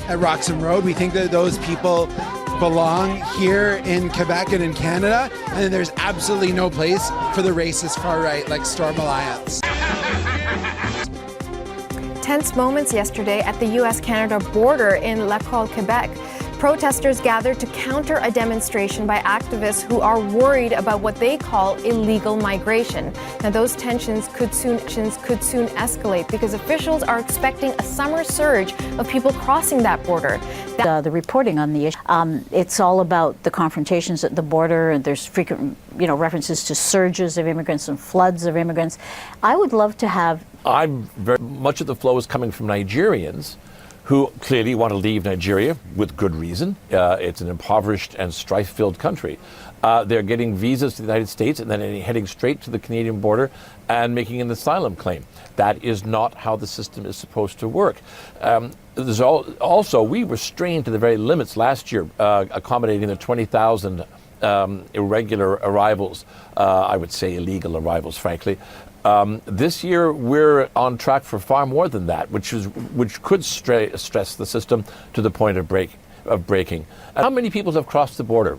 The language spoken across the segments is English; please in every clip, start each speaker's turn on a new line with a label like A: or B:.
A: at Roxham Road. We think that those people belong here in Quebec and in Canada, and then there's absolutely no place for the racist far right like Storm Alliance.
B: Tense moments yesterday at the U.S.-Canada border in Laval, Quebec. Protesters gathered to counter a demonstration by activists who are worried about what they call illegal migration. Now, those tensions could soon escalate because officials are expecting a summer surge of people crossing that border.
C: The reporting on the issue, it's all about the confrontations at the border, and there's frequent, references to surges of immigrants and floods of immigrants. I would love to have.
D: Very much of the flow is coming from Nigerians who clearly want to leave Nigeria with good reason. It's an impoverished and strife-filled country. They're getting visas to the United States and then heading straight to the Canadian border and making an asylum claim. That is not how the system is supposed to work. There's also, we were strained to the very limits last year, accommodating the 20,000 irregular arrivals, I would say illegal arrivals, frankly. This year, we're on track for far more than that, which could stress the system to the point of breaking. How many people have crossed the border?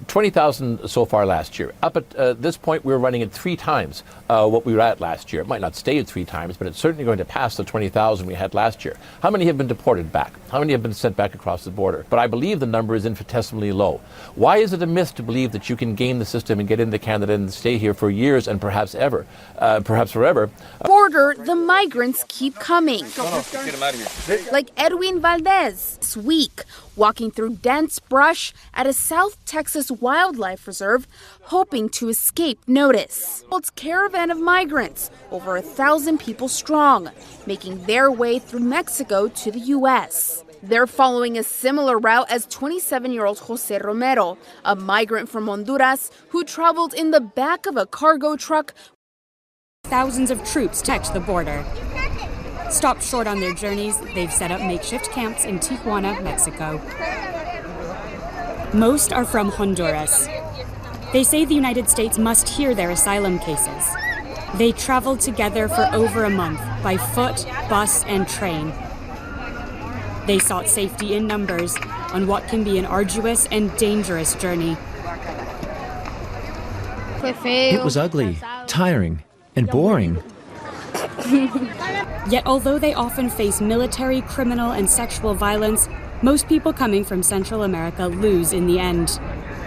D: 20,000 so far last year. Up at this point, we're running at 3 times what we were at last year. It might not stay at 3 times, but it's certainly going to pass the 20,000 we had last year. How many have been deported back? How many have been sent back across the border? But I believe the number is infinitesimally low. Why is it a myth to believe that you can game the system and get into Canada and stay here for years and perhaps forever?
E: Border, the migrants keep coming. Like Edwin Valdez this week, walking through dense brush at a South Texas wildlife reserve, hoping to escape notice. It's a caravan of migrants, over 1,000 people strong, making their way through Mexico to the U.S. They're following a similar route as 27-year-old Jose Romero, a migrant from Honduras who traveled in the back of a cargo truck.
F: Thousands of troops protect the border. Stopped short on their journeys, they've set up makeshift camps in Tijuana, Mexico. Most are from Honduras. They say the United States must hear their asylum cases. They traveled together for over a month by foot, bus, and train. They sought safety in numbers on what can be an arduous and dangerous journey.
G: It was ugly, tiring, and boring.
F: Yet although they often face military, criminal, and sexual violence, most people coming from Central America lose in the end.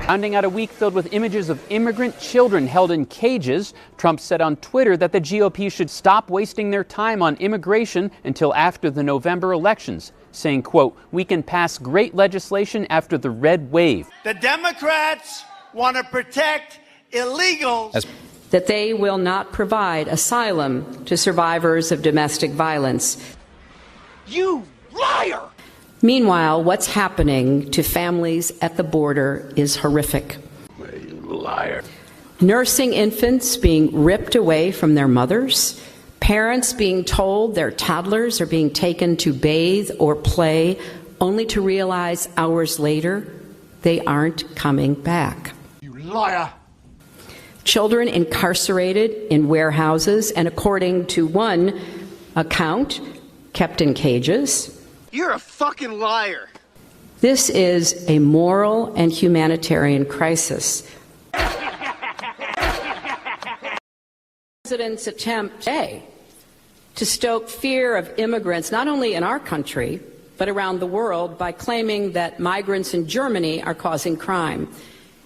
H: Rounding out a week filled with images of immigrant children held in cages, Trump said on Twitter that the GOP should stop wasting their time on immigration until after the November elections, saying, quote, "We can pass great legislation after the red wave."
I: The Democrats want to protect illegals.
J: That they will not provide asylum to survivors of domestic violence.
I: You liar!
J: Meanwhile, what's happening to families at the border is horrific.
D: You liar.
J: Nursing infants being ripped away from their mothers, parents being told their toddlers are being taken to bathe or play, only to realize hours later they aren't coming back.
I: You liar!
J: Children incarcerated in warehouses and, according to one account, kept in cages.
I: You're a fucking liar.
J: This is a moral and humanitarian crisis. President's attempt today to stoke fear of immigrants, not only in our country, but around the world, by claiming that migrants in Germany are causing crime.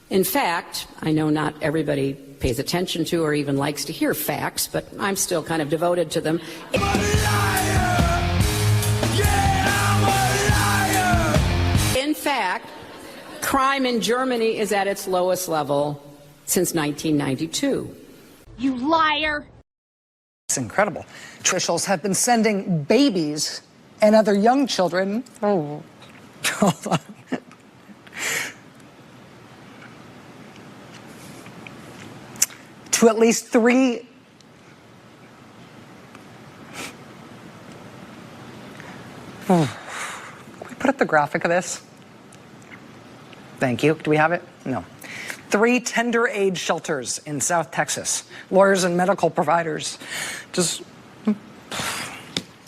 J: In fact, I know not everybody pays attention to or even likes to hear facts, but I'm still kind of devoted to them.
I: I'm a liar! Yeah, I'm a liar!
J: In fact, crime in Germany is at its lowest level since 1992.
E: You liar!
K: It's incredible. Officials have been sending babies and other young children. Oh, hold on. To at least 3 Can we put up the graphic of this? Thank you. Do we have it? No. 3 tender age shelters in South Texas. Lawyers and medical providers just, I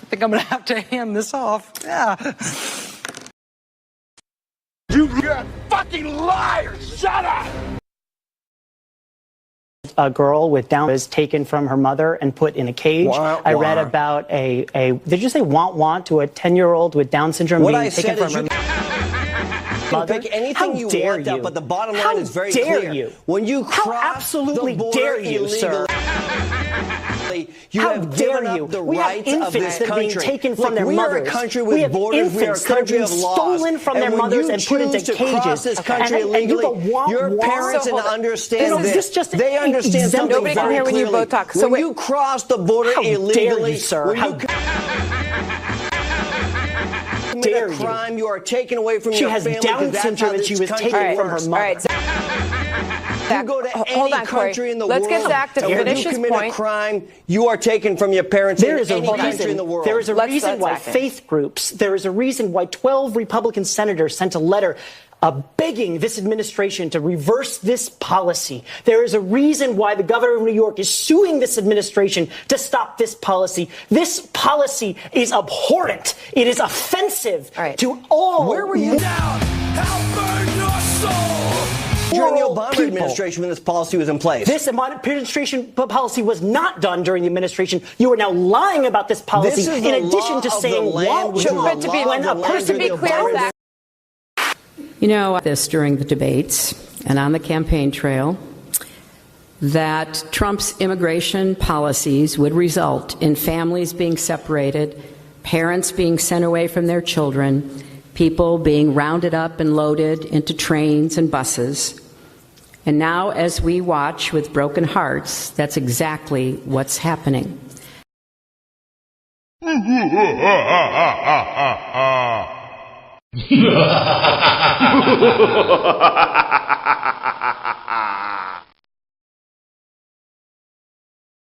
K: think I'm gonna have to hand this off. Yeah.
I: fucking liar! Shut up!
L: A girl with Down was taken from her mother and put in a cage. I read about did you say want to a 10-year-old with Down syndrome being taken from her mother?
M: You can pick anything you want out, but the bottom line is very clear.
L: How dare you?
M: When you
L: How
M: cross
L: absolutely
M: the border
L: dare you, sir?
M: You
L: How
M: have
L: dare
M: given
L: you?
M: up the
L: We have
M: rights of
L: infants
M: this
L: that are being
M: country.
L: taken from
M: Look,
L: their
M: we
L: mothers.
M: are a country with
L: We have
M: borders. We are a
L: infants that are
M: country
L: being
M: of laws.
L: stolen from
M: And
L: their
M: when
L: mothers
M: you
L: and put into
M: choose to
L: cages.
M: cross this country
L: And you
M: illegally,
L: go,
M: your parents understand this. They understand something
N: Nobody can
M: very
N: hear when you
M: clearly.
N: both talk. So
M: when you cross the border
L: How
M: illegally,
L: dare you, sir?
M: when
L: How
M: you commit a crime, you are taken away from
L: She
M: your
L: has
M: family.
L: Down
M: That's
L: syndrome
M: how
L: and
M: this
L: she was
M: country
L: taken from her
M: works.
L: mother.
M: You go to
N: Hold
M: any
N: on, Corey.
M: country in the
N: Let's
M: world,
N: get Zach to
M: and when
N: finish
M: you
N: his
M: commit
N: point.
M: a crime, you are taken from your parents
L: There
M: in
L: is a
M: any country in the world.
L: There is a reason why
N: Zach in.
L: faith groups, there is a reason why 12 Republican senators sent a letter begging this administration to reverse this policy. There is a reason why the governor of New York is suing this administration to stop this policy. This policy is abhorrent. It is offensive to all.
M: Where were you
I: Down! How burn your soul!
M: during the Obama
L: people.
M: administration when this policy was in place?
L: This administration policy was not done during the administration. You are now lying about this policy
M: This is
L: in
M: the
L: addition
M: law
L: to
M: of
L: saying
M: the land, which is the
L: when
M: law
L: a
M: of the
L: person
M: land
N: To be clear, Zach.
J: You know, this during the debates and on the campaign trail, that Trump's immigration policies would result in families being separated, parents being sent away from their children, people being rounded up and loaded into trains and buses. And now, as we watch with broken hearts, that's exactly what's happening.